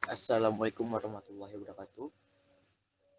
Assalamualaikum warahmatullahi wabarakatuh.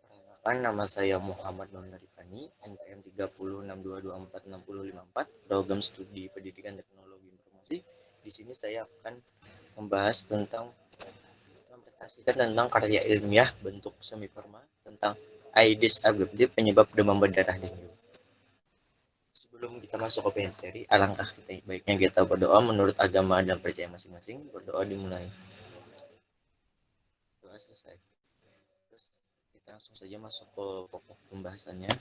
Perkenalkan, nama saya Muhammad Nonarifani, NPM 3062246054, Program Studi Pendidikan Teknologi Informasi. Di sini saya akan membahas tentang mempresentasikan tentang karya ilmiah bentuk semi formal tentang Aedes aegypti, penyebab demam berdarah dengue. Sebelum kita masuk ke materi, alangkah baiknya kita berdoa menurut agama dan percaya masing-masing. Berdoa dimulai. Doa selesai. Terus kita langsung saja masuk ke pokok pembahasannya.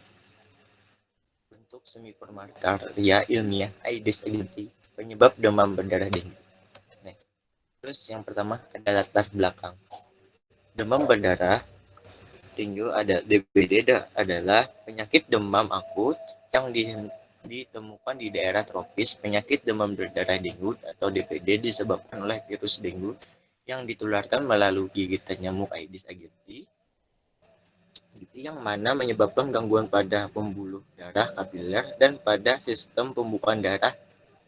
Bentuk semi formal karya ilmiah Aedes aegypti, penyebab demam berdarah dengue. Next. Terus yang pertama ada latar belakang. Demam berdarah dengue DBD adalah penyakit demam akut yang ditemukan di daerah tropis. Penyakit demam berdarah dengue atau DBD disebabkan oleh virus dengue yang ditularkan melalui gigitan nyamuk Aedes aegypti, yang mana menyebabkan gangguan pada pembuluh darah kapiler dan pada sistem pembukaan darah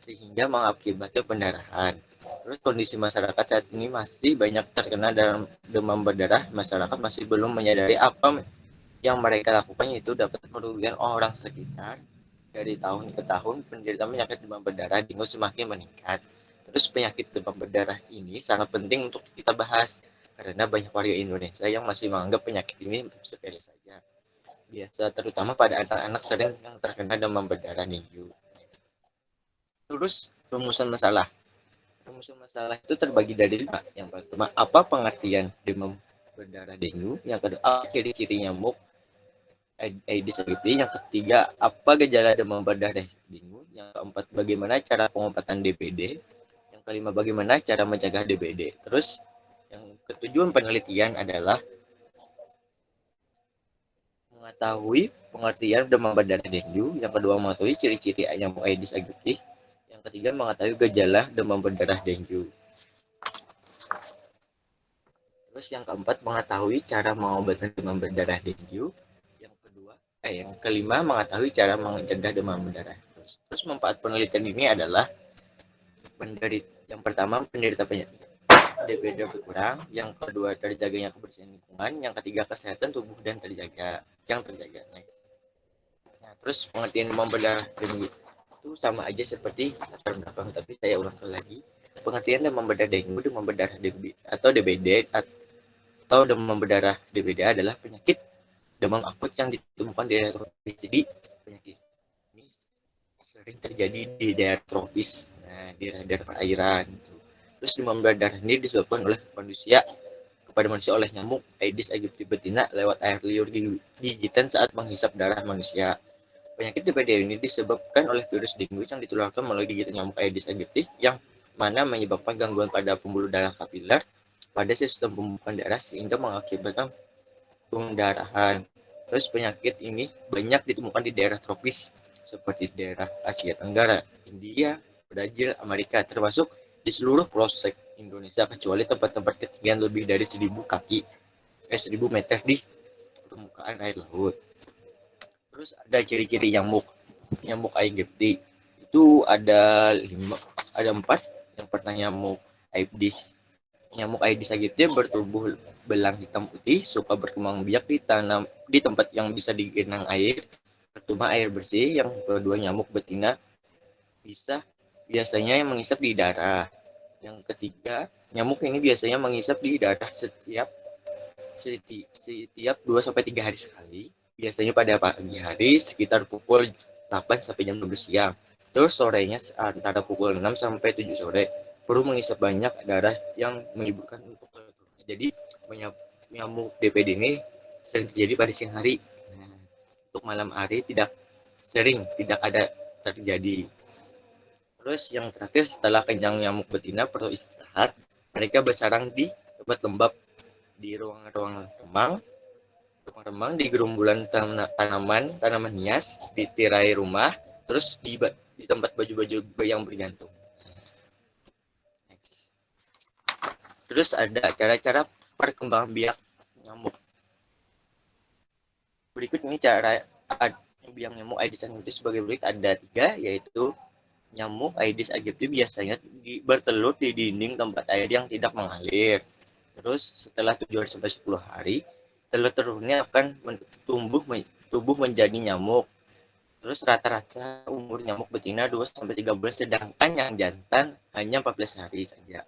sehingga mengakibatkan pendarahan. Terus kondisi masyarakat saat ini masih banyak terkena dalam demam berdarah. Masyarakat masih belum menyadari apa yang mereka lakukan, itu dapat merugikan orang sekitar. Dari tahun ke tahun penderita penyakit demam berdarah dengue semakin meningkat. Terus penyakit demam berdarah ini sangat penting untuk kita bahas karena banyak warga Indonesia yang masih menganggap penyakit ini sepele saja. Biasa terutama pada anak-anak sering yang terkena demam berdarah dengue. Terus rumusan masalah. Rumusan masalah itu terbagi dari 5. Yang pertama, apa pengertian demam berdarah dengue? Yang kedua, apa ciri-ciri nyamuk Aedes aegypti? Yang ketiga, apa gejala demam berdarah dengue? Yang keempat, bagaimana cara pengobatan DBD? Yang kelima, bagaimana cara mencegah DBD? Terus yang ketujuan penelitian adalah mengetahui pengertian demam berdarah dengue. Yang kedua, mengetahui ciri-ciri nyamuk Aedes aegypti. Yang ketiga, mengetahui gejala demam berdarah dengue. Terus yang keempat, mengetahui cara mengobati demam berdarah dengue. Yang kelima, mengetahui cara mencegah demam berdarah. Terus manfaat penelitian ini adalah yang pertama, penderita penyakit DBD berkurang. Yang kedua, terjaganya kebersihan lingkungan. Yang ketiga, kesehatan tubuh dan terjaga. Nah, terus pengertian demam berdarah dengue itu sama aja seperti latar belakang, tapi saya ulang lagi. Pengertian demam berdarah dengue, demam berdarah atau DBD atau demam berdarah DBD adalah penyakit demam akut yang ditemukan di daerah tropis. Jadi penyakit ini sering terjadi di daerah tropis, di daerah perairan. Terus demam berdarah ini disebabkan oleh manusia kepada manusia oleh nyamuk Aedes aegypti betina lewat air liur gigitan saat menghisap darah manusia. Penyakit DBD ini disebabkan oleh virus dengue yang ditularkan melalui gigitan nyamuk Aedes aegypti, yang mana menyebabkan gangguan pada pembuluh darah kapiler pada sistem pembukaan darah sehingga mengakibatkan pendarahan. Terus penyakit ini banyak ditemukan di daerah tropis seperti daerah Asia Tenggara, India, Brazil, Amerika, termasuk di seluruh pelosok Indonesia kecuali tempat-tempat ketinggian lebih dari 1000 meter di permukaan air laut. Terus ada ciri-ciri nyamuk aegypti itu ada 4. Yang pertama, nyamuk Aedes aegypti bertubuh belang hitam putih, suka berkembang biak di tempat yang bisa digenang air, bertumpah air bersih. Yang kedua, nyamuk betina biasanya yang mengisap di darah. Yang ketiga, nyamuk ini biasanya mengisap di darah setiap 2-3 hari sekali. Biasanya pada pagi hari sekitar pukul 8 sampai jam 12 siang. Terus sorenya antara pukul 6 sampai 7 sore. Perlu mengisap banyak darah yang menyebabkan untuk jadi nyamuk DPD ini sering terjadi pada siang hari. Nah, untuk malam hari tidak ada terjadi. Terus yang terakhir, setelah kenyang nyamuk betina perlu istirahat. Mereka bersarang di tempat lembab, di ruang-ruang remang, di gerumbulan tanaman hias, di tirai rumah, terus di tempat baju-baju yang bergantung. Next. Terus ada cara-cara perkembangan biak nyamuk. Berikut ini cara biak nyamuk Aedes aegypti sebagai berikut. Ada 3, yaitu nyamuk Aedes aegypti biasanya bertelur di dinding tempat air yang tidak mengalir. Terus setelah 7 sampai 10 hari, telur-telurnya akan tubuh menjadi nyamuk. Terus rata-rata umur nyamuk betina 2 sampai 3 bulan, sedangkan yang jantan hanya 14 hari saja.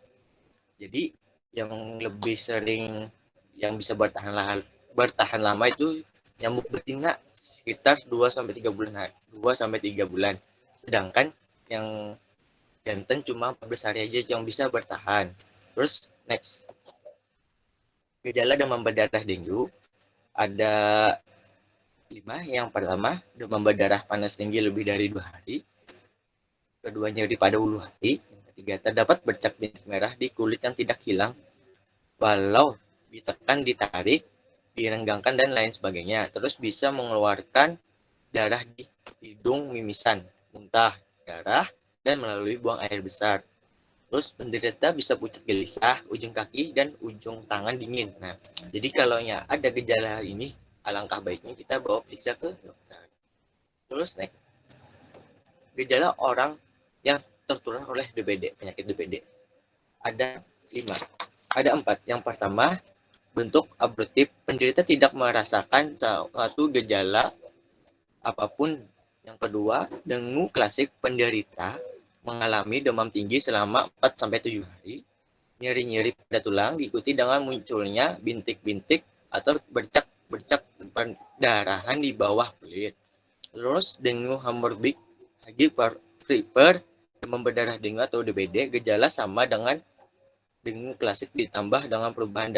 Jadi yang lebih sering yang bisa bertahan lama itu nyamuk betina sekitar 2 sampai 3 bulan. 2 sampai 3 bulan. Sedangkan yang jantan cuma 14 hari aja yang bisa bertahan. Terus next, gejala demam berdarah dengue ada 5. Yang pertama, demam berdarah panas tinggi lebih dari 2 hari. Kedua, nyeri pada ulu hati. Yang ketiga, terdapat bercak bintik merah di kulit yang tidak hilang walau ditekan, ditarik, direnggangkan, dan lain sebagainya. Terus bisa mengeluarkan darah di hidung, mimisan, muntah, darah, dan melalui buang air besar. Terus penderita bisa pucat gelisah, ujung kaki dan ujung tangan dingin. Nah, jadi kalau ada gejala ini, alangkah baiknya kita bawa periksa ke dokter. Terus next, gejala orang yang tertular oleh DBD, penyakit DBD. Ada 5. Ada 4. Yang pertama, bentuk abruptif. Penderita tidak merasakan suatu gejala apapun. Yang kedua, dengue klasik. Penderita mengalami demam tinggi selama 4 sampai 7 hari. Nyeri-nyeri pada tulang diikuti dengan munculnya bintik-bintik atau bercak-bercak perdarahan di bawah kulit. Terus dengue hemorrhagic, fever, demam berdarah dengue atau DBD, gejala sama dengan dengue klasik ditambah dengan perubahan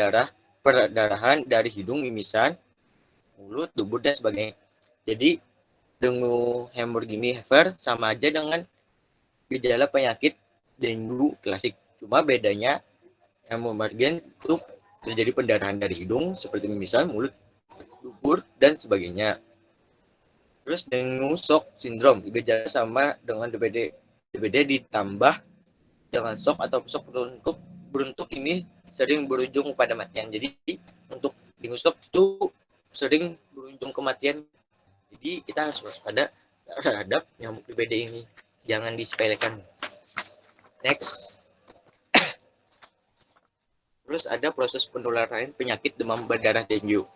perdarahan dari hidung, mimisan, mulut, dubur, dan sebagainya. Jadi dengue hemorrhagic fever sama aja dengan gejala penyakit dengue klasik. Cuma bedanya hemorrhagic itu terjadi pendarahan dari hidung seperti mimisan, mulut, dubur, dan sebagainya. Terus dengue shock syndrome, gejala sama dengan DBD. DBD ditambah dengan shock atau shock beruntuk ini sering berujung pada kematian. Jadi untuk dengue shock itu sering berujung kematian. Jadi kita harus waspada terhadap nyamuk DBD ini. Jangan disepelekan. Next. Terus ada proses penularan penyakit demam berdarah dengue.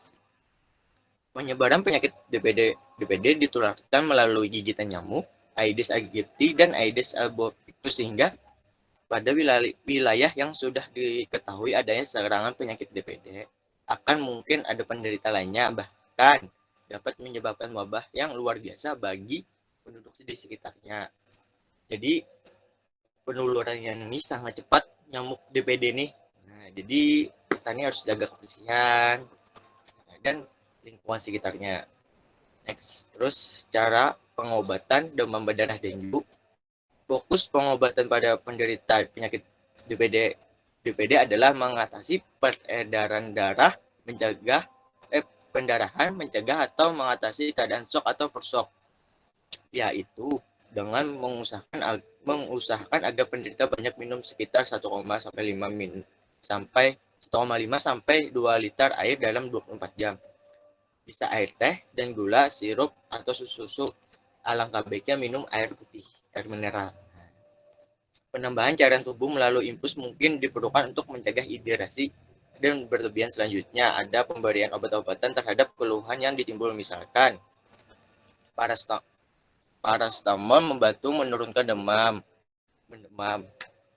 Penyebaran penyakit DBD ditularkan melalui gigitan nyamuk, Aedes aegypti, dan Aedes albopictus, sehingga pada wilayah yang sudah diketahui adanya serangan penyakit DBD, akan mungkin ada penderita lainnya, bahkan dapat menyebabkan wabah yang luar biasa bagi penduduk di sekitarnya. Jadi penularannya ini sangat cepat nyamuk DBD nih. Nah, jadi petani harus jaga kebersihan dan lingkungan sekitarnya. Next, terus cara pengobatan demam berdarah dengue. Fokus pengobatan pada penderita penyakit DBD adalah mengatasi peredaran darah, mencegah pendarahan, mencegah atau mengatasi keadaan shock atau persok, yaitu dengan mengusahakan agar penderita banyak minum sekitar 1,5 sampai 1,5 sampai 2 liter air dalam 24 jam. Bisa air teh dan gula, sirup, atau susu. Alangkah baiknya minum air putih, air mineral. Penambahan cairan tubuh melalui infus mungkin diperlukan untuk mencegah hidrasi, dan berlebihan selanjutnya ada pemberian obat-obatan terhadap keluhan yang ditimbul, misalkan paracetamol membantu menurunkan demam.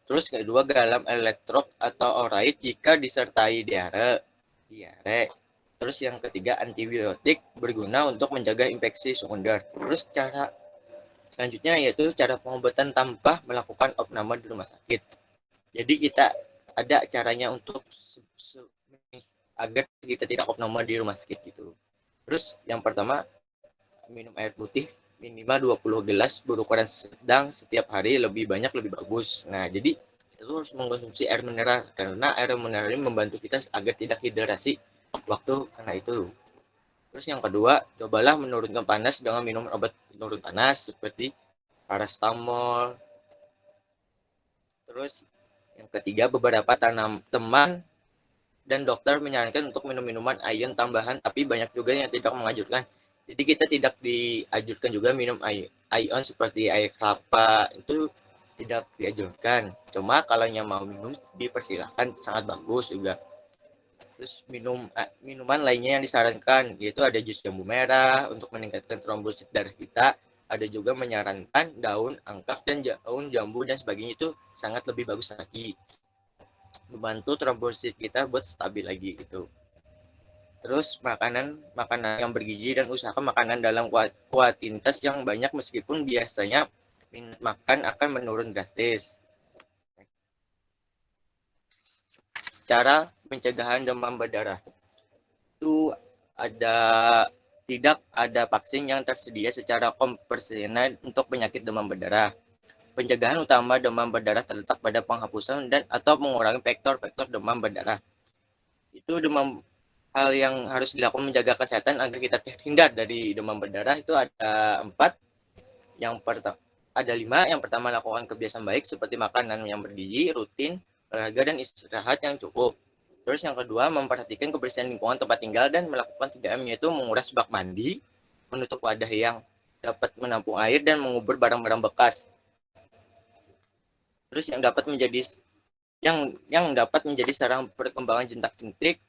Terus kedua, garam elektrok atau oroid jika disertai diare. Terus yang ketiga, antibiotik berguna untuk menjaga infeksi sekunder. Terus cara selanjutnya yaitu cara pengobatan tanpa melakukan opname di rumah sakit. Jadi kita ada caranya untuk agar kita tidak opname di rumah sakit gitu. Terus yang pertama, minum air putih minimal 20 gelas berukuran sedang setiap hari, lebih banyak lebih bagus. Nah, jadi kita harus mengkonsumsi air mineral karena air mineral ini membantu kita agar tidak hidrasi waktu kena itu. Terus yang kedua, cobalah menurunkan panas dengan minum obat penurun panas seperti paracetamol. Terus yang ketiga, beberapa teman dan dokter menyarankan untuk minum minuman ion tambahan, tapi banyak juga yang tidak menganjurkan. Jadi kita tidak dianjurkan juga minum ion seperti air kelapa, itu tidak dianjurkan. Cuma kalau yang mau minum dipersilahkan, sangat bagus juga. Terus minuman lainnya yang disarankan yaitu ada jus jambu merah untuk meningkatkan trombosit darah kita. Ada juga menyarankan daun angkat dan daun jambu dan sebagainya, itu sangat lebih bagus lagi, membantu trombosit kita buat stabil lagi gitu. Terus makanan yang bergizi dan usahakan makanan dalam kuantitas yang banyak meskipun biasanya minat makan akan menurun drastis. Cara pencegahan demam berdarah itu tidak ada vaksin yang tersedia secara komprehensif untuk penyakit demam berdarah. Pencegahan utama demam berdarah terletak pada penghapusan dan atau mengurangi faktor-faktor demam berdarah. Itu hal yang harus dilakukan menjaga kesehatan agar kita terhindar dari demam berdarah itu ada 4. Ada 5. Yang pertama, lakukan kebiasaan baik seperti makanan yang bergizi, rutin, olahraga dan istirahat yang cukup. Terus yang kedua, memperhatikan kebersihan lingkungan tempat tinggal dan melakukan 3M, yaitu menguras bak mandi, menutup wadah yang dapat menampung air dan mengubur barang-barang bekas. Terus yang dapat menjadi sarang perkembangan jentik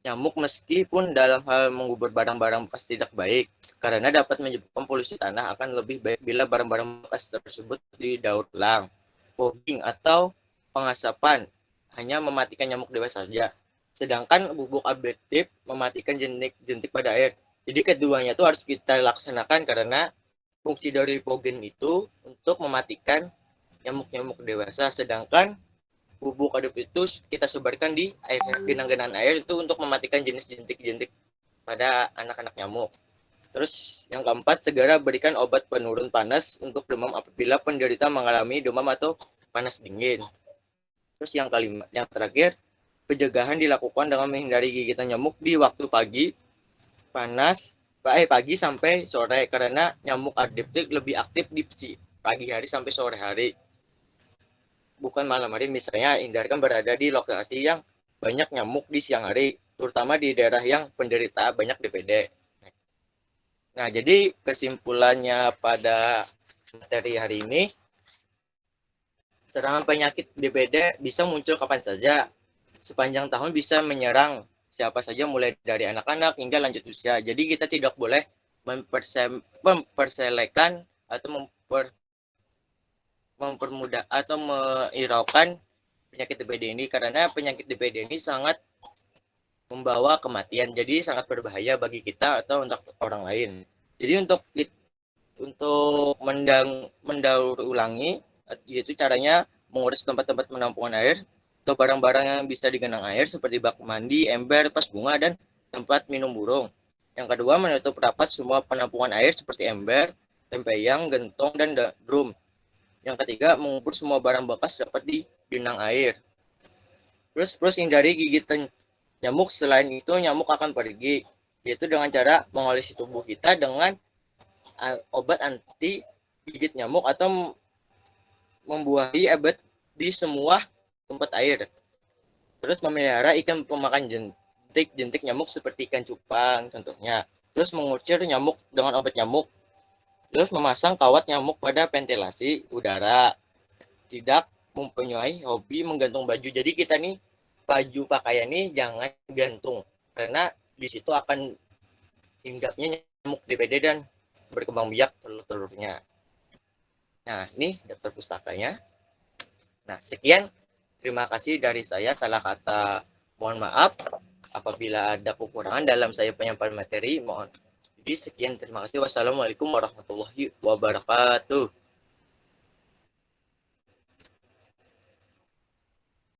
nyamuk meskipun dalam hal mengubur barang-barang bekas tidak baik, karena dapat menyebabkan polusi tanah. Akan lebih baik bila barang-barang bekas tersebut didaur ulang. Fogging atau pengasapan hanya mematikan nyamuk dewasa saja, sedangkan bubuk ablatif mematikan jentik pada air. Jadi keduanya itu harus kita laksanakan karena fungsi dari fogging itu untuk mematikan nyamuk-nyamuk dewasa, sedangkan bubuk aduk itu kita sebarkan di air, genangan air itu untuk mematikan jenis jentik-jentik pada anak-anak nyamuk. Terus yang keempat, segera berikan obat penurun panas untuk demam apabila penderita mengalami demam atau panas dingin. Terus yang terakhir, pencegahan dilakukan dengan menghindari gigitan nyamuk di waktu pagi sampai sore, karena nyamuk adaptif lebih aktif di pagi hari sampai sore hari, bukan malam hari. Misalnya, hindarkan berada di lokasi yang banyak nyamuk di siang hari, terutama di daerah yang penderita banyak DPD. Nah, jadi kesimpulannya pada materi hari ini, serangan penyakit DPD bisa muncul kapan saja, sepanjang tahun bisa menyerang siapa saja mulai dari anak-anak hingga lanjut usia. Jadi kita tidak boleh memperselekan atau mempermudah atau menghiraukan penyakit DPD ini, karena penyakit DPD ini sangat membawa kematian, jadi sangat berbahaya bagi kita atau untuk orang lain. Jadi untuk mendaur ulangi, yaitu caranya mengurus tempat-tempat penampungan air atau barang-barang yang bisa digenang air seperti bak mandi, ember, vas bunga, dan tempat minum burung. Yang kedua, menutup rapat semua penampungan air seperti ember, tempeyang, gentong, dan drum. Yang ketiga, mengubur semua barang bekas dapat di genang air. Terus hindari gigitan nyamuk. Selain itu, nyamuk akan pergi, yaitu dengan cara mengolesi tubuh kita dengan obat anti gigit nyamuk atau membuahi obat di semua tempat air. Terus memelihara ikan pemakan jentik nyamuk seperti ikan cupang contohnya. Terus mengucir nyamuk dengan obat nyamuk. Terus memasang kawat nyamuk pada ventilasi udara. Tidak mempunyai hobi menggantung baju. Jadi kita nih, baju pakaian nih jangan gantung, karena di situ akan hinggapnya nyamuk DPD dan berkembang biak telur-telurnya. Nah, ini daftar pustakanya. Nah, sekian. Terima kasih dari saya. Salah kata mohon maaf. Apabila ada kekurangan dalam saya penyampaian materi, mohon. Jadi sekian, terima kasih. Wassalamualaikum warahmatullahi wabarakatuh.